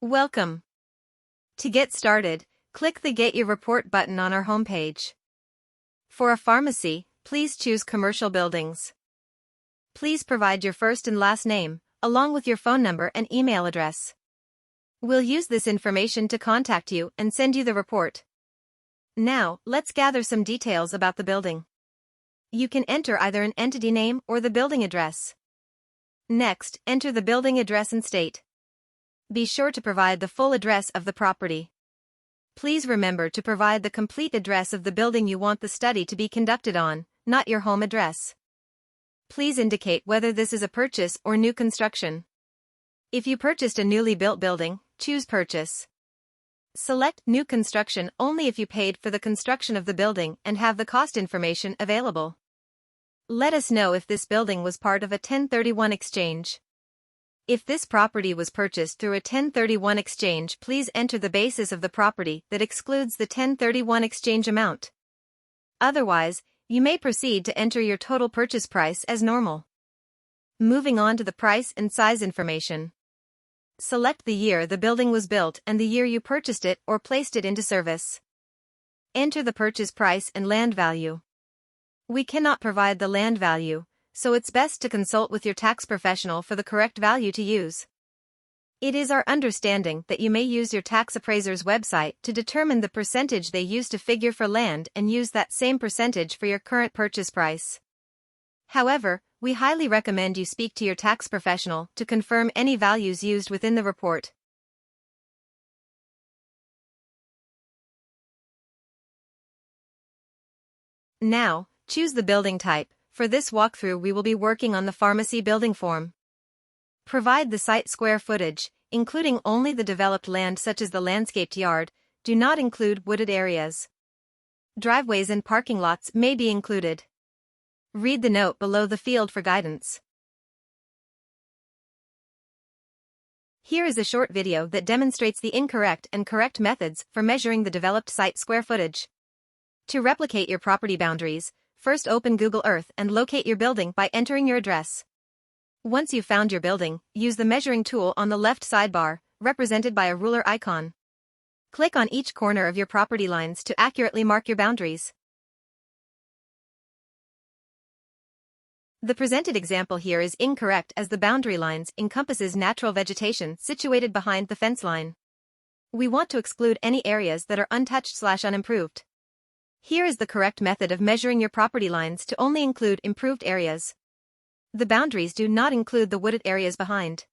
Welcome. To get started, click the Get Your Report button on our homepage. For a pharmacy, please choose Commercial Buildings. Please provide your first and last name, along with your phone number and email address. We'll use this information to contact you and send you the report. Now, let's gather some details about the building. You can enter either an entity name or the building address. Next, enter the building address and state. Be sure to provide the full address of the property. Please remember to provide the complete address of the building you want the study to be conducted on, not your home address. Please indicate whether this is a purchase or new construction. If you purchased a newly built building, choose Purchase. Select New Construction only if you paid for the construction of the building and have the cost information available. Let us know if this building was part of a 1031 exchange. If this property was purchased through a 1031 exchange, please enter the basis of the property that excludes the 1031 exchange amount. Otherwise, you may proceed to enter your total purchase price as normal. Moving on to the price and size information. Select the year the building was built and the year you purchased it or placed it into service. Enter the purchase price and land value. We cannot provide the land value, so it's best to consult with your tax professional for the correct value to use. It is our understanding that you may use your tax appraiser's website to determine the percentage they use to figure for land and use that same percentage for your current purchase price. However, we highly recommend you speak to your tax professional to confirm any values used within the report. Now, choose the building type. For this walkthrough we will be working on the pharmacy building form. Provide the site square footage, including only the developed land such as the landscaped yard, do not include wooded areas. Driveways and parking lots may be included. Read the note below the field for guidance. Here is a short video that demonstrates the incorrect and correct methods for measuring the developed site square footage. To replicate your property boundaries, first open Google Earth and locate your building by entering your address. Once you've found your building, use the measuring tool on the left sidebar, represented by a ruler icon. Click on each corner of your property lines to accurately mark your boundaries. The presented example here is incorrect as the boundary lines encompasses natural vegetation situated behind the fence line. We want to exclude any areas that are untouched/unimproved. Here is the correct method of measuring your property lines to only include improved areas. The boundaries do not include the wooded areas behind.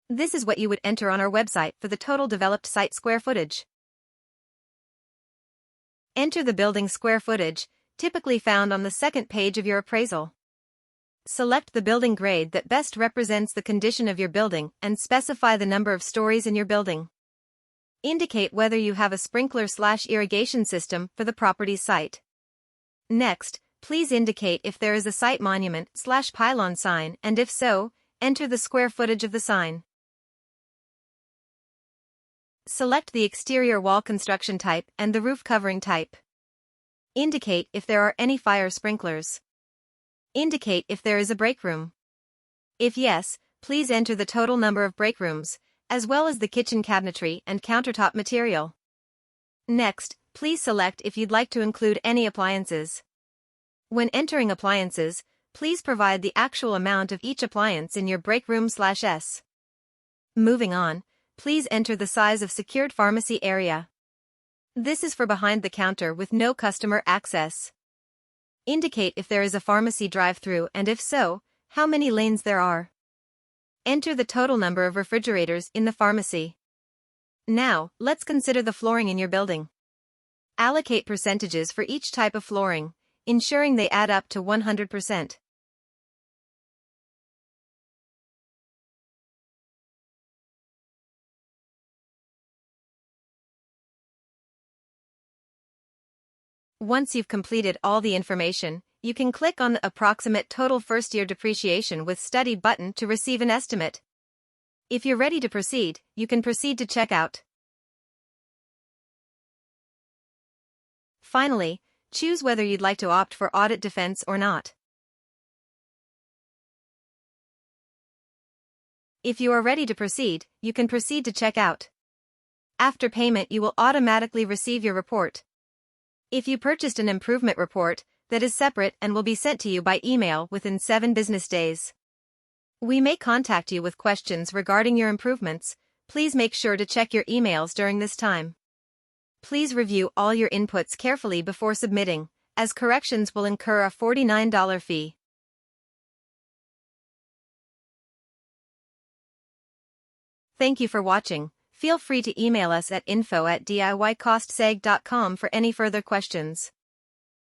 This is what you would enter on our website for the total developed site square footage. Enter the building square footage, typically found on the second page of your appraisal. Select the building grade that best represents the condition of your building and specify the number of stories in your building. Indicate whether you have a sprinkler/irrigation system for the property's site. Next, please indicate if there is a site monument/pylon sign, and if so, enter the square footage of the sign. Select the exterior wall construction type and the roof covering type. Indicate if there are any fire sprinklers. Indicate if there is a break room. If yes, please enter the total number of break rooms, as well as the kitchen cabinetry and countertop material. Next, please select if you'd like to include any appliances. When entering appliances, please provide the actual amount of each appliance in your break room/S. Moving on, please enter the size of secured pharmacy area. This is for behind the counter with no customer access. Indicate if there is a pharmacy drive-through and if so, how many lanes there are. Enter the total number of refrigerators in the pharmacy. Now, let's consider the flooring in your building. Allocate percentages for each type of flooring, ensuring they add up to 100%. Once you've completed all the information, you can click on the Approximate Total First-Year Depreciation with Study button to receive an estimate. If you're ready to proceed, you can proceed to checkout. Finally, choose whether you'd like to opt for audit defense or not. If you are ready to proceed, you can proceed to checkout. After payment, you will automatically receive your report. If you purchased an improvement report, that is separate and will be sent to you by email within 7 business days. We may contact you with questions regarding your improvements. Please make sure to check your emails during this time. Please review all your inputs carefully before submitting, as corrections will incur a $49 fee. Thank you for watching. Feel free to email us at info@diycostseg.com for any further questions.